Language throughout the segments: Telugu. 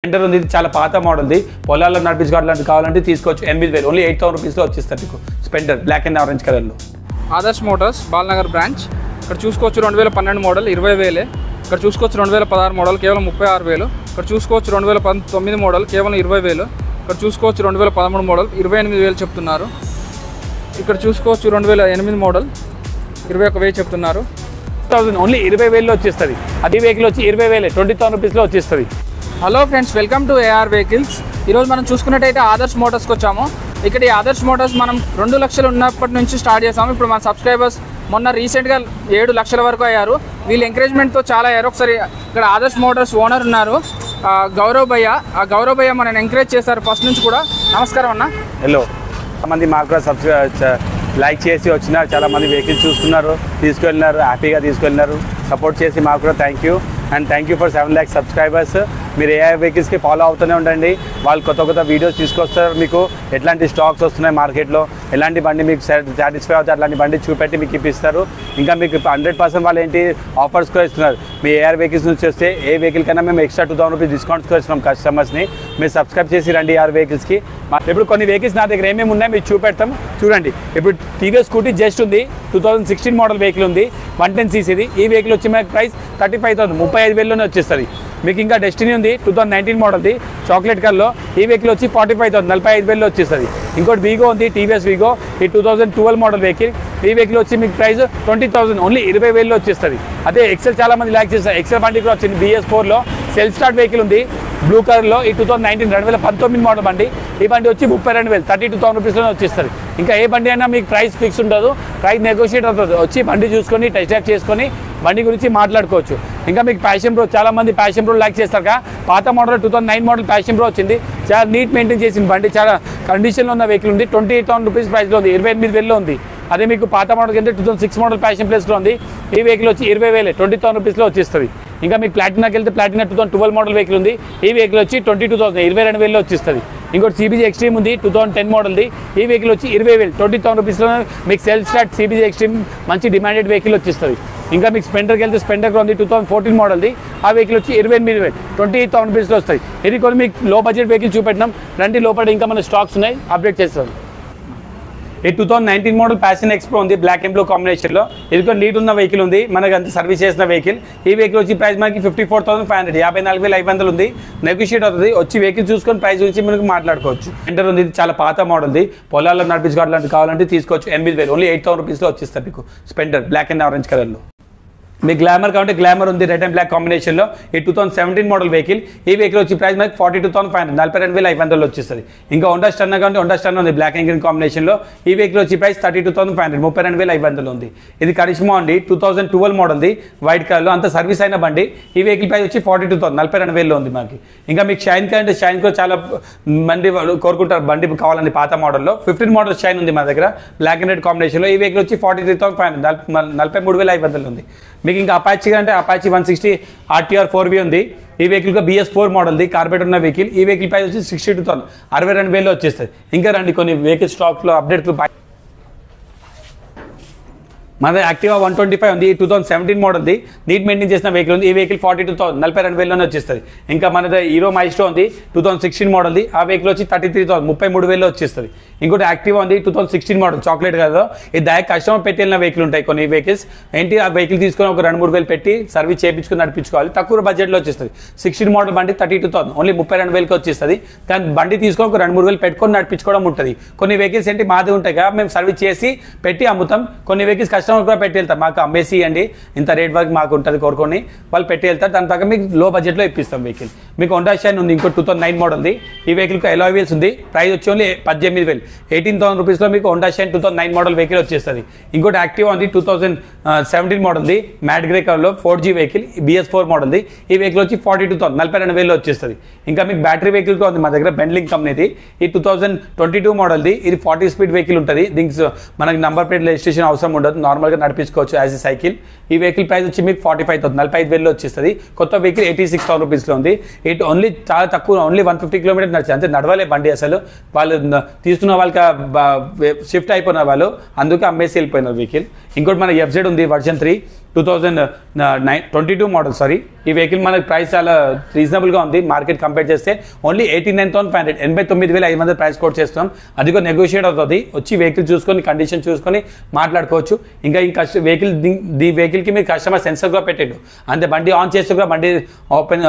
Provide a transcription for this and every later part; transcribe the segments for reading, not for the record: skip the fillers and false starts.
స్పెండర్ ఉంది, చాలా పాత మోడల్ది. పొలాల్లో నడిపించుకోవడానికి కావాలంటే తీసుకోవచ్చు. 8,000 ఓన్లీ 8,000 రూపీస్లో వచ్చేస్తారు మీకు స్పెండర్ బ్లాక్ అండ్ ఆరెంజ్ కలర్లో. Adarsh Motors Balnagar branch. ఇక్కడ చూసుకోవచ్చు 2012 మోడల్ 20,000. ఇక్కడ చూసుకోవచ్చు 2016 మోడల్ కేవలం 36,000. ఇక్కడ చూసుకోవచ్చు 2019 మోడల్ కేవలం 20,000. ఇక్కడ చూసుకోవచ్చు 2013 మోడల్ 28,000 చెప్తున్నారు. ఇక్కడ చూసుకోవచ్చు 2008 మోడల్ 21,000 చెప్తున్నారు. ఓన్లీ 20,000లో వచ్చేస్తుంది. అది వెహికల్ వచ్చి 20,000 20,000 రూపీస్లో వచ్చేస్తుంది. Hello friends, welcome to AR vehicles. ఈరోజు మనం చూసుకున్నట్టయితే ఆదర్శ్ మోటార్స్కి వచ్చాము. ఇక్కడ ఈ ఆదర్శ్ మోటార్స్ మనం 2 లక్షలు ఉన్నప్పటి నుంచి స్టార్ట్ చేసాము. ఇప్పుడు మన సబ్స్క్రైబర్స్ మొన్న రీసెంట్గా 7 లక్షల వరకు అయ్యారు. వీళ్ళ ఎంకరేజ్మెంట్తో చాలా అయ్యారు. ఒకసారి ఇక్కడ ఆదర్శ్ మోటార్స్ ఓనర్ ఉన్నారు గౌరవ్ భయ్య. ఆ గౌరవ్ భయ్య మనల్ని ఎంకరేజ్ చేశారు ఫస్ట్ నుంచి కూడా. నమస్కారం అన్న. హలో, చాలామంది మాకు కూడా లైక్ చేసి వచ్చినారు. చాలామంది వెహికల్స్ చూస్తున్నారు, తీసుకెళ్ళినారు, హ్యాపీగా తీసుకెళ్ళినారు. సపోర్ట్ చేసి మాకు కూడా thank you. And thank you for 7 lakhs subscribers. మీరు ఏఐ వెహికల్స్కి ఫాలో అవుతూనే ఉండండి. వాళ్ళు కొత్త వీడియోస్ తీసుకొస్తారు. మీకు ఎట్లాంటి స్టాక్స్ వస్తున్నాయి మార్కెట్లో, ఎలాంటి బండి మీకు సాటిస్ఫై అవుతుంది అట్లాంటి బండి చూపెట్టి మీకు ఇప్పిస్తారు. ఇంకా మీకు 100% వాళ్ళు ఏంటి ఆఫర్స్ కూడా ఇస్తున్నారు. మీ ఏఆర్ వెహికల్స్ నుంచి వస్తే ఏ వెహికల్ కన్నా మేము ఎక్స్ట్రా 2,000 రూపీస్ డిస్కౌంట్స్ కూడా ఇస్తున్నాం కస్టమర్స్ని. మీరు సబ్స్క్రైబ్ చేసి రండి ఏఆర్ వెహికల్స్కి. ఇప్పుడు కొన్ని వెహికల్స్ నా దగ్గర ఏమేమి ఉన్నాయి మీకు చూపెడతాం, చూడండి. ఇప్పుడు టీవీఎస్ స్కూటీ జస్ట్ ఉంది, 2016 మోడల్ వెహికల్ ఉంది, 110cc. ఈ వెహికల్ వచ్చి మనకి ప్రైస్ 35,000 35,000లోనే వచ్చేస్తుంది. మీకు ఇంకా డెస్టినీ ఉంది 2019 మోడల్ది చాక్లెట్ కలర్లో. ఈ వెహికల్ వచ్చి 45,000 45,000లో వచ్చేస్తుంది. ఇంకోటి వీగో ఉంది, టీవీఎస్ వీగో, ఈ 2012 మోడల్ వెహికల్. ఈ వెహికల్ వచ్చి మీకు ప్రైస్ 20,000 ఓన్లీ 20,000లో వచ్చేస్తుంది. అదే ఎక్సెల్ చాలా మంది ల్యాక్ చేస్తారు. ఎక్సెల్ బండి కూడా వచ్చింది BS4లో సెల్ఫ్ స్టార్ట్ వెహికల్ ఉంది బ్లూ కలర్లో. ఈ 2019 మోడల్ బండి. ఈ బండి వచ్చి 32,000 32,000 రూపీస్లోనే వచ్చేస్తుంది. ఇంకా ఏ బండి అయినా మీకు ప్రైస్ ఫిక్స్ ఉండదు, ప్రైస్ నెగోషియేట్ అవుతుంది. వచ్చి బండి చూసుకొని టెస్ట్ డ్రైవ్ చేసుకొని బండి గురించి మాట్లాడుకోవచ్చు. ఇంకా మీకు ప్యాషన్ ప్రో, చాలా మంది ప్యాషన్ ప్రో లైక్ చేస్తారు కదా. పాత మోడల్ 2009 మోడల్ ప్యాషన్ ప్రో వచ్చింది. చాలా నీట్ మెయింటైన్ చేసిన బండి, చాలా కండిషన్లో ఉన్న వెహికల్ ఉంది. 28,000 రూపీస్ ప్రైస్లో ఉంది, 28,000లో ఉంది. అదే మీకు పాత మోడల్ కింద 2006 మోడల్ ప్యాషన్ ప్లేస్లో ఉంది. ఈ వెహికల్ వచ్చి 20,000 20,000 రూపీస్లో వచ్చేస్తుంది. ఇంకా మీకు ప్లాటినాకి వెళ్తే ప్లాటినా 2012 మోడల్ వెహికల్ ఉంది. ఈ వెహికల్ వచ్చి 22,000 22,000లో వచ్చేస్తుంది. ఇంకోటి CBG ఎక్స్ట్రీమ్ ఉంది 2010 మోడల్ది. ఈ వెహికల్ వచ్చి 20,000 20,000 రూపీస్లో మీకు సెల్ఫ్ స్టార్ట్ CBG ఎక్స్ట్రీమ్ మంచి డిమాండెడ్ వెహికల్ వచ్చేస్తుంది. ఇంకా మీకు స్పెండర్కి వెళ్తే స్పెండర్ ఉంది 2014 మోడల్ది. ఆ వెహికల్ వచ్చి 28,000 28,000 రూపీస్లో వస్తాయి. ఇది కొన్ని మీకు లో బడ్జెట్ వెహికల్ చూపెట్టినాం. రండి లోపల ఇంకా మన స్టాక్స్ ఉన్నాయి, అప్డేట్ చేస్తాం. ఈ 2019 మోడల్ ప్యాషన్ ఎక్స్ప్రో ఉంది బ్లాక్ అండ్ బ్లూ కాంబినేషన్లో. ఇది కూడా నీట్ ఉన్న వెహికల్ ఉంది, మనకు అంత సర్వీస్ చేసిన వెహికల్. ఈ వెహికల్ వచ్చి ప్రైస్ మనకి 54,500 54,500 ఉంది. నెగోషియేట్ అవుతుంది. వచ్చి వెహికల్ చూసుకొని ప్రైస్ గురించి మనకు మాట్లాడుకోవచ్చు. స్పెండర్ ఉంది, ఇది చాలా పాత మోడల్ది. పొలాల్లో నడిపించుకోవడానికి కావాలంటే తీసుకోవచ్చు. 8,000 ఓన్లీ 8,000 రూపీస్లో వచ్చేస్తారు మీకు స్పెండర్ బ్లాక్ అండ్ ఆరెంజ్ కలర్లో. మీ గ్లామర్ కావాలంటే గ్లామర్ ఉంది రెడ్ అండ్ బ్లాక్ కాంబినేషన్లో. ఈ 2017 మోడల్ వెహికల్. ఈ వెహికల్ వచ్చి ప్రైస్ మనకి 42,500 42,500 వచ్చేస్తుంది. ఇంకా హోండా స్టర్నా కావాలంటే హోండా స్టర్నా ఉంది బ్లాక్ అండ్ గ్రీన్ కాంబినేషన్లో. ఈ వెహికల్ వచ్చి ప్రైస్ 32,500 32,500 ఉంది. ఇది కరిష్మా అండి 2012 మోడల్ది వైట్ కలర్లో, అంత సర్వీస్ అయిన బండి. ఈ వెహికల్ ప్రైస్ వచ్చి 42,000 42,000లో ఉంది మనకి. ఇంకా మీకు షైన్ కావాలంటే షైన్ కూడా చాలా మంది కోరుకుంటారు బండి కావాలని పాత మోడల్లో. 15 మోడల్ షైన్ ఉంది మన దగ్గర బ్లాక్ అండ్ రెడ్ కాంబినేషన్లో. ఈ వెహికల్ వచ్చి 43,500 43,500 ఉంది. మీకు ఇంకా అపాచీ అంటే అపాచీ 160 RTR 4V ఉంది. ఈ వెహికల్ BS4 మోడల్ది కార్బెట్ ఉన్న వెహికల్. ఈ వెహికల్ ప్రైస్ వచ్చి 62,000 62,000లో వచ్చేస్తుంది. ఇంకా రండి కొన్ని వెహికల్ స్టాక్లో అప్డేట్లు. మన యాక్టివా 125 ఉంది, 2017 మోడల్ది నీట్ మెయింటైన్ చేసిన వెహికల్ ఉంది. ఈ వెహికల్ 42,000 42,000లోనే వచ్చేస్తుంది. ఇంకా మనది హీరో మైస్టో ఉంది 2016 మోడల్ది. ఆ వెహికల్ వచ్చి 33,000 33,000లో వచ్చేస్తుంది. ఇంకోటి యాక్టివా ఉంది 2016 మోడల్ చాక్లెట్ కదా. ఇది డైరెక్ట్ కస్టమర్ పెట్టి వెళ్ళిన వెహికల్ ఉంటాయి కొన్ని వెహికల్స్. ఏంటి ఆ వెహికల్ తీసుకొని ఒక 2-3 వేలు పెట్టి సర్వీస్ చేయించుకుని నడిపించుకోవాలి. తక్కువ బడ్జెట్లో వచ్చేస్తుంది. 16 మోడల్ బండి 32,000 ఓన్లీ 32,000కి వచ్చేస్తుంది. కానీ బండి తీసుకొని ఒక 2-3 వేలు పెట్టుకొని నడిపించుకోవడం ఉంటుంది. కొన్ని వెహికల్స్ ఏంటి మాది ఉంటాయి కదా, మేము సర్వీస్ చేసి పెట్టి అమ్ముతాం. కొన్ని వెహికల్స్ కస్టమర్ కూడా పెట్టి వెళ్తారు, మాకు అమ్మేసి ఇవ్వండి ఇంత రేట్ వరకు మాకు ఉంటుంది కోరుకొని వాళ్ళు పెట్టి వెళ్తారు. దాని ప్రకారం మీకు లో బడ్జెట్లో ఇప్పిస్తాం వెహికల్. మీకు హోండా షైన్ ఉంది ఇంకో 2009 మోడల్ది. ఈ వెహికల్కి అలాయ్ వీల్స్ ఉంది. ప్రైస్ వచ్చి ఓన్లీ 18,000 18,000 రూపీస్లో మీకు హోండా షైన్ 2009 మోడల్ వెహికల్ వచ్చేస్తుంది. ఇంకోటి యాక్టివా ఉంది 2017 మోడల్ది మ్యాట్ గ్రే కలర్లో 4G వెహికల్ BS4 మోడల్ది. ఈ వెహికల్ వచ్చి 42,000 42,000లో వచ్చేస్తుంది. ఇంకా మీకు బ్యాటరీ వెహికల్ కూడా ఉంది మా దగ్గర బెండ్లింగ్ కంపెనీది. ఈ 2022 మోడల్ది. ఇది 40 స్పీడ్ వెహికల్ ఉంటుంది. దీనికి మనకి నంబర్ ప్లేట్ రిజిస్ట్రేషన్ అవసరం ఉండదు, నార్మల్గా నడిపించుకోవచ్చు యాజ్ ఎ సైకిల్. ఈ వెహికల్ ప్రైస్ వచ్చి మీకు 45,000 45,000లో వచ్చేస్తుంది. కొత్త వెహికల్ 86,000 రూపీస్లో ఉంది. ఇటు ఓన్లీ చాలా తక్కువ, ఓన్లీ 150 కిలోమీటర్స్ నడిచింది అంతే, నడవలే బండి అసలు. వాళ్ళు తీసుకున్న వాళ్ళకి షిఫ్ట్ అయిపోయినారు వాళ్ళు, అందుకే అమ్మేసి వెళ్ళిపోయినారు వెహికల్. ఇంకోటి మన FZ ఉంది వర్జన్ 3 2022 మోడల్ సారీ. ఈ వెహికల్ మనకి ప్రైస్ చాలా రీజనబుల్గా ఉంది మార్కెట్ కంపేర్ చేస్తే. ఓన్లీ 89,500 89,500 ప్రైస్ కోట్ చేస్తాం. అది కూడా నెగోషియేట్ అవుతుంది. వచ్చి వెహికల్ చూసుకొని కండిషన్ చూసుకొని మాట్లాడుకోవచ్చు. ఇంకా వెహికల్కి మీరు కస్టమర్ సెన్సర్ కూడా పెట్టండు అంతే. బండి ఆన్ చేస్తే కూడా బండి ఓపెన్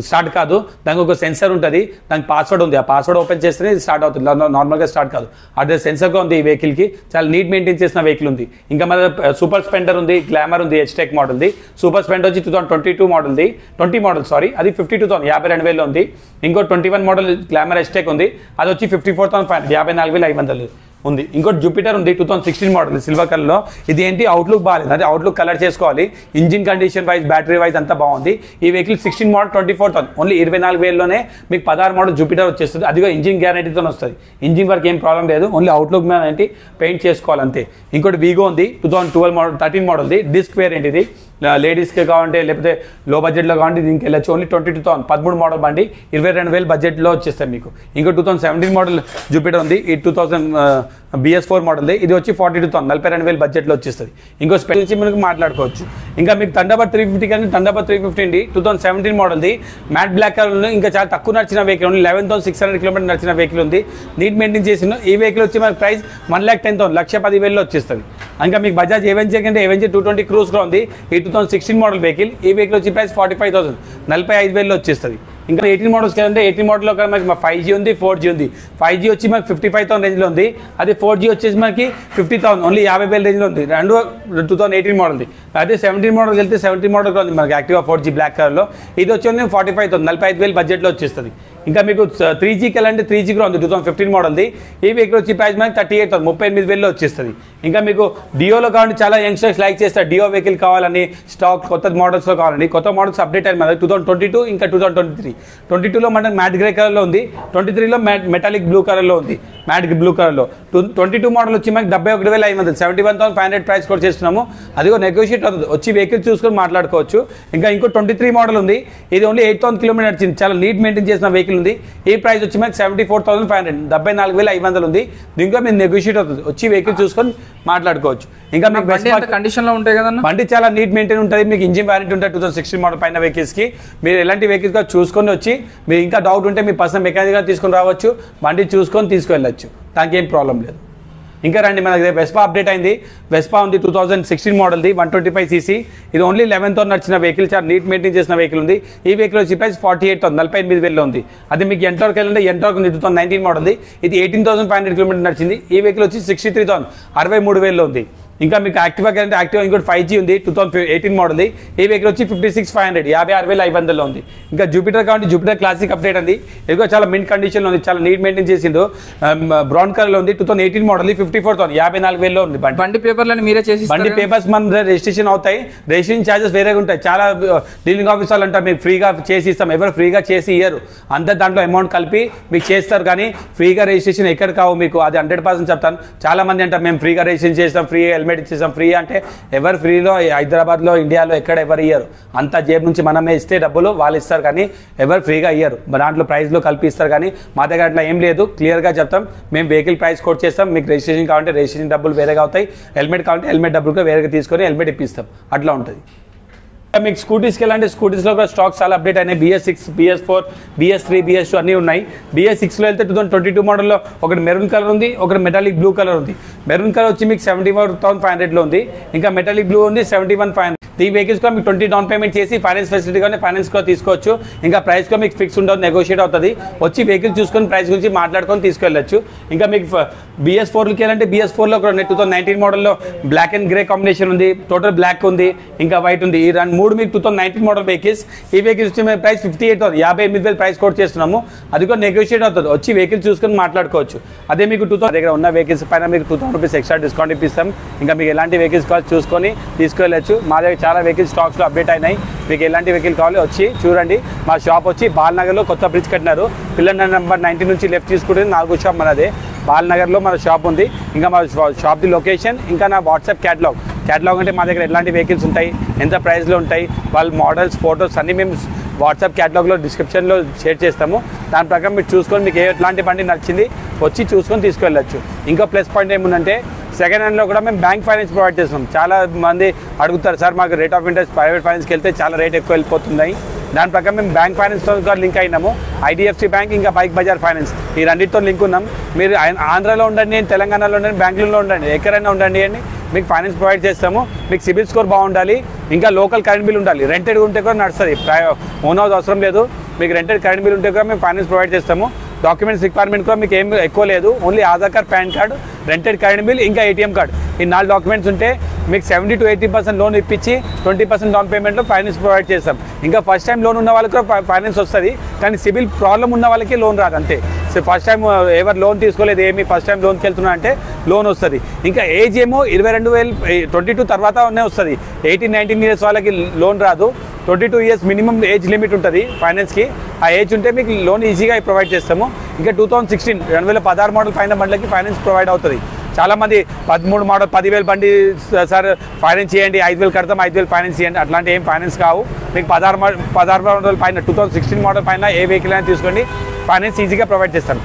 స్టార్ట్ కాదు. దానికి ఒక సెన్సర్ ఉంటుంది, దానికి పాస్వర్డ్ ఉంది. ఆ పాస్వర్డ్ ఓపెన్ చేస్తేనే స్టార్ట్ అవుతుంది, నార్మల్గా స్టార్ట్ కాదు. అదే సెన్సర్గా ఉంది ఈ వెహికల్కి. చాలా నీట్ మెయింటైన్ చేసిన వెహికల్ ఉంది. ఇంకా మన సూపర్ స్పెండర్ ఉంది, గ్లామర్ ఉంది, హెచ్టెక్ మోడల్ది. సూపర్ స్పెండర్ వచ్చి 2022 మోడల్ది, 20 మోడల్ సారీ, అది 52,000 52,000 ఉంది. ఇంకో 21 మోడల్ గ్లామర్ హెచ్టెక్ ఉంది, అది వచ్చి 54,500 54,500 ఉంది. ఇంకోటి జూపిటర్ ఉంది 2016 మోడల్ సిల్వర్ కలర్లో. ఇది ఏంటి అవుట్లుక్ బాగాలేదు, అదే అవుట్లుక్ కలర్ చేసుకోవాలి. Engine condition wise battery wise అంతా బాగుంది. ఈ వెహికల్ 16 మోడల్ 24,000 ఓన్లీ 24,000లోనే మీకు 16 మోడల్ జూపిటర్ వచ్చేస్తుంది. అదిగో ఇంజిన్ గ్యారంటీతో వస్తుంది. ఇంజిన్ వరకు ఏం ప్రాబ్లం లేదు, ఓన్లీ అవుట్లుక్ మీద ఏంటి పెయింట్ చేసుకోవాలి అంతే. ఇంకోటి వీగో ఉంది 2012 మోడల్ 13 మోడల్ది, డిస్క్ వేరియంట్ ఇది. లేడీస్కి కావాలంటే లేకపోతే లో బడ్జెట్లో కావాలంటే దీనికి వెళ్ళచ్చు. ఓన్లీ 22,000 13 మోడల్ బండి 22,000 బడ్జెట్లో వచ్చేస్తాయి మీకు. ఇంకో 2017 మోడల్ జూపిటర్ ఉంది, ఈ 2000 BS4 మోడల్ది. ఇది వచ్చి 42,000 42,000 బడ్జెట్లో వచ్చేస్తుంది. ఇంకో స్పెషల్ నుంచి మనకు మాట్లాడుకోవచ్చు. ఇంకా మీకు థండర్బర్డ్ 350 కానీ థండర్బర్డ్ 350 2017 మోడల్ది మ్యాట్ బ్లాక్ కలర్. ఇంకా చాలా తక్కువ నడిచిన వెహికల్ ఉంది, 11,600 కిలోమీటర్ నడిచిన వెహికల్ ఉంది, నీట్ మెయింటైన్ చేసిన. ఈ వెహికల్ వచ్చి మనకి ప్రైస్ 1,10,000 1,10,000 వచ్చేస్తుంది. ఇంకా మీకు బజాజ్ ఎవెంజర్ కంటే ఎవెంజర్ 220 క్రూజ్ కూడా ఉంది, ఈ 2016 మోడల్ వెహికల్. ఈ వెహికల్ వచ్చి ప్రైస్ 45,000 45,000 వచ్చేస్తుంది. ఇంకా 18 మోడల్స్ కదంటే 18 మోడల్లో మనకి 5G ఉంది, 4G ఉంది. 5G వచ్చి మనకి 55,000 రేంజ్లో ఉంది, అదే 4G వచ్చేసి మనకి 50,000 ఓన్లీ 50,000 రేంజ్లో ఉంది. 2018 మోడల్ది. అదే 17 మోడల్కి వెళ్తే 17 మోడల్ కూడా ఉంది మనకి యాక్టివా 4G బ్లాక్ కలర్లో. ఇది వచ్చి 45,000 45,000 బడ్జెట్లో వచ్చేస్తుంది. ఇంకా మీకు 3Gకి వెళ్ళంటే 3G కూడా ఉంది 2015 మోడల్ది. ఈ వెహికల్ వచ్చి ప్రైస్ మనకి 38,000 38,000 వచ్చేస్తుంది. ఇంకా మీకు డియోలో కావాలంటే చాలా యంగ్స్టర్స్ లైక్ చేస్తారు, డియో వెహికల్ కావాలని, స్టాక్ కొత్త మోడల్స్లో కావాలండి. కొత్త మోడల్స్ అప్డేట్ అయ్యింది మనకి 2022 ఇంకా 2023. 22లో మనకి మ్యాట్ గ్రే కలర్లో ఉంది, 23లో మెటాలిక్ బ్లూ కలర్లో ఉంది, మ్యాట్ బ్లూ కలర్లో. 22 మోడల్ వచ్చి మనకి 71,500 71,500 ప్రైస్ కూడా చేస్తున్నాము. అది కూడా నెగోషియేట్ అవుతుంది. వచ్చి వెహికల్ చూసుకొని మాట్లాడుకోవచ్చు. ఇంకా ఇంకో 23 మోడల్ ఉంది, ఇది ఓన్లీ 8,000 కిలోమీటర్ వచ్చింది, చాలా నీట్ మెయింటైన్ చేసిన వెహికల్ ఉంది. ఈ ప్రైస్ వచ్చి మనకి 74,500 74,500 ఉంది. దీంట్లో మీరు నెగోషియేట్ అవుతుంది. వచ్చి వెహికల్ చూసుకొని మాట్లాడుకోవచ్చు. ఇంకా మీకు కండిషన్లో ఉంటాయి కదన్నా, బండి చాలా నీట్ మెయింటైన్ ఉంటుంది. మీకు ఇంజిన్ వారంటీ ఉంటుంది 2016 మోడల్ పైన వెహికల్స్కి. మీరు ఎలాంటి వెహికల్స్ చూసుకొని వచ్చి మీరు ఇంకా డౌట్ ఉంటే మీ పర్సనల్ మెకానిక్గా తీసుకొని రావచ్చు, బండి చూసుకొని తీసుకువెళ్ళచ్చు, దానికి ఏం ప్రాబ్లం లేదు. ఇంకా రండి, మన దగ్గర వెస్పా అప్డేట్ అయింది. వెస్పా ఉంది 2016 మోడల్ది 125cc. ఇది ఓన్లీ 11,000 నడిచిన వెహికల్, చాలా నీట్ మెయింటైన్ చేసిన వెహికల్ ఉంది. ఈ వెహికల్ వచ్చి ప్రైస్ 48,000 48,000 ఉంది. అది మీకు ఎంటార్క్ వెళ్ళంటే ఎంటార్క్ ఉంది 2019 మోడల్ది. ఇది 18,500 కిలోమీటర్ నడిచింది. ఈ వెహికల్ వచ్చి 63,000 63,000 ఉంది. ఇంకా మీకు యాక్టివా అంటే యాక్టివా ఇంకోటి 5G ఉంది 2018 మోడల్ది. ఈ వెహికల్ వచ్చి 56,500 56,500 ఉంది. ఇంకా జూపిటర్ కాబట్టి జూపిటర్ క్లాసిక్ అప్డేట్ అండి. ఇది కూడా చాలా మింట్ కండిషన్లో ఉంది, చాలా నీట్ మెయింటైన్ చేసిండు. బ్రౌన్ కలర్లో ఉంది 2018 మోడల్ 54,000 54,000 ఉంది. బండి పేపర్లను మీరే చేసి బండి పేపర్స్ మన రిజిస్ట్రేషన్ అవుతాయి, రిజిస్ట్రేషన్ ఛార్జెస్ వేరేగా ఉంటాయి. చాలా డీలింగ్ ఆఫీసర్లు అంటారు మీరు ఫ్రీగా చేసి ఇస్తాం, ఎవరు ఫ్రీగా చేసి ఇయ్యరు, అంతా దాంట్లో అమౌంట్ కలిపి మీకు చేస్తారు. కానీ ఫ్రీగా రిజిస్ట్రేషన్ ఎక్కడ కావు మీకు, అది 100% చెప్తాను. చాలా మంది అంటారు మేము ఫ్రీగా రిజిస్ట్రేషన్ చేస్తాం, ఫ్రీ హెల్మెట్ ఇచ్చేసాం. ఫ్రీ అంటే ఎవరు ఫ్రీలో హైదరాబాద్లో ఇండియాలో ఎక్కడ ఎవరు ఇయ్యరు, అంతా జేబు నుంచి మనమే ఇస్తే డబ్బులు వాళ్ళు ఇస్తారు, కానీ ఎవరు ఫ్రీగా ఇయ్యరు. దాంట్లో ప్రైస్లో కలిపి ఇస్తారు. కానీ మా దగ్గర అట్లా ఏం లేదు, క్లియర్గా చెప్తాం. మేము వెహికల్ ప్రైస్ కోట్ చేస్తాం. మీకు రిజిస్ట్రేషన్ కావాలంటే రిజిస్ట్రేషన్ డబ్బులు వేరేగా అవుతాయి, హెల్మెట్ కావాలంటే హెల్మెట్ డబ్బులు వేరేగా తీసుకొని హెల్మెట్ ఇప్పిస్తాం, అట్లా ఉంటుంది. మీకు స్కూటీస్కి వెళ్ళాలంటే స్కూటీస్లో కూడా స్టాక్స్ చాలా అప్డేట్ అయినాయి. BS6 BS4 BS3 BS2 అన్నీ ఉన్నాయి. BS6లో వెళ్తే 2022 మోడల్లో ఒకటి మెరూన్ కలర్ ఉంది, ఒకటి మెటాలిక్ బ్లూ కలర్ ఉంది. మెరూన్ కలర్ వచ్చి మీకు 74,500లో ఉంది. ఇంకా మెటాలిక్ బ్లూ ఉంది 71,500. ఈ వెహికల్స్ కూడా మీకు 20 డౌన్ పేమెంట్ చేసి ఫైనాన్స్ ఫెసిలిటీ కానీ ఫైనాన్స్ కూడా తీసుకోవచ్చు. ఇంకా ప్రైస్ కూడా మీకు ఫిక్స్ ఉండదు, నెగోషియేట్ అవుతుంది. వచ్చి వెహికల్ చూసుకొని ప్రైస్ గురించి మాట్లాడుకొని తీసుకెళ్ళచ్చు. ఇంకా మీకు BS4కి వెళ్ళాలంటే BS4లో ఒక 2019 మోడల్లో బ్లాక్ అండ్ గ్రే కాంబినేషన్ ఉంది, టోటల్ బ్లాక్ ఉంది, ఇంకా వైట్ ఉంది. ఈ మూడు మీకు 2019 మోడల్ వెహికల్స్. ఈ వెహికల్స్ మేము ప్రైస్ 58,000 58,000 ప్రైస్ కోట్ చేస్తున్నాము. అది కూడా నెగోషియేట్ అవుతుంది. వచ్చి వెహికల్ చూసుకొని మాట్లాడుకోవచ్చు. అదే మీకు 2000 దగ్గర ఉన్న వెహికల్స్ పైన మీకు 2,000 రూపీస్ ఎక్స్ట్రా డిస్కౌంట్ ఇప్పిస్తాం. ఇంకా మీకు ఎలాంటి వెహికల్స్ కావాలి చూసుకొని తీసుకెళ్ళచ్చు. మా దగ్గర చాలా వెహికల్ స్టాక్స్లో అప్డేట్ అయినాయి. మీకు ఎలాంటి వెహికల్ కావాలి వచ్చి చూడండి. మా షాప్ వచ్చి బాలనగర్లో కొత్త బ్రిడ్జ్ కట్టినారు. పిల్లర్ నెంబర్ 19 నుంచి లెఫ్ట్ తీసుకుంటే 4వ షాప్ మనదే. బాలనగర్లో మన షాప్ ఉంది. ఇంకా మా షాప్ది లొకేషన్, ఇంకా నా వాట్సాప్ క్యాటలాగ్ అంటే మా దగ్గర ఎలాంటి వెహికల్స్ ఉంటాయి, ఎంత ప్రైస్లో ఉంటాయి, వాళ్ళ మోడల్స్ ఫొటోస్ అన్నీ మేము వాట్సాప్ క్యాటలాగ్లో డిస్క్రిప్షన్లో షేర్ చేస్తాము. దాని ప్రకారం మీరు చూసుకొని మీకు ఎలాంటి బండి నచ్చింది వచ్చి చూసుకొని తీసుకెళ్ళచ్చు. ఇంకా ప్లస్ పాయింట్ ఏముందంటే సెకండ్ హ్యాండ్లో కూడా మేము బ్యాంక్ ఫైనాన్స్ ప్రొవైడ్ చేస్తున్నాం. చాలా మంది అడుగుతారు, సార్ మాకు రేట్ ఆఫ్ ఇంట్రెస్ట్ ప్రైవేట్ ఫైనాన్స్కి వెళ్తే చాలా రేట్ ఎక్కువ వెళ్ళిపోతున్నాయి. దాని ప్రకారం మేము బ్యాంక్ ఫైనాన్స్తో లింక్ అయినాము. ఐడిఎఫ్సి బ్యాంక్ ఇంకా బైక్ బజార్ ఫైనాన్స్ ఈ రెండింటితో లింక్ ఉన్నాం. మీరు ఆంధ్రాలో ఉండండి, తెలంగాణలో ఉండండి, బెంగళూరులో ఉండండి, ఎక్కడైనా ఉండండి అని మీకు ఫైనాన్స్ ప్రొవైడ్ చేస్తాము. మీకు సిబిల్ స్కోర్ బాగుండాలి, ఇంకా లోకల్ కరెంట్ బిల్ ఉండాలి. రెంటెడ్ ఉంటే కూడా నడుస్తుంది, ఓన్ హౌస్ అవసరం లేదు. మీకు రెంటెడ్ కరెంట్ బిల్ ఉంటే కూడా మేము ఫైనాన్స్ ప్రొవైడ్ చేస్తాము. డాక్యుమెంట్స్ రిక్వైర్మెంట్ కూడా మీకు ఏం ఎక్కువ లేదు, only Aadhaar card, pan card, rented current bill, ఇంకా ఏటీఎం కార్డ్. ఈ 4 డాక్యుమెంట్స్ ఉంటే మీకు 70 to 80% లోన్ ఇప్పించి 20% డౌన్ పేమెంట్లో ఫైనాన్స్ ప్రొవైడ్ చేస్తాం. ఇంకా ఫస్ట్ టైం లోన్ ఉన్న వాళ్ళకి కూడా ఫైనాన్స్ వస్తుంది, కానీ సిబిల్ ప్రాబ్లం ఉన్న వాళ్ళకి లోన్ రాదు అంతే. సో ఫస్ట్ టైం ఎవరు లోన్ తీసుకోలేదు, ఏమి ఫస్ట్ టైం లోన్కి వెళ్తున్నా అంటే లోన్ వస్తుంది. ఇంకా ఏజ్ ఏమో 22 తర్వాతనే వస్తుంది. 18-19 years వాళ్ళకి లోన్ రాదు. 22 years మినిమం ఏజ్ లిమిట్ ఉంటుంది ఫైనాన్స్కి. ఆ ఏజ్ ఉంటే మీకు లోన్ ఈజీగా ప్రొవైడ్ చేస్తాము. ఇంకా 2016 మోడల్ పైన బండ్లకి ఫైనాన్స్ ప్రొవైడ్ అవుతుంది. చాలామంది 13 మోడల్ 10,000 బండి సార్ ఫైనాన్స్ చేయండి, 5,000 కడతాం, 5,000 ఫైనాన్స్ చేయండి, అట్లాంటి ఏం ఫైనాన్స్ కావు. మీకు 16 మోడల్ పైన 2016 మోడల్ పైన ఏ వెహికల్ అయినా తీసుకోండి, ఫైనాన్స్ ఈజీగా ప్రొవైడ్ చేస్తాను.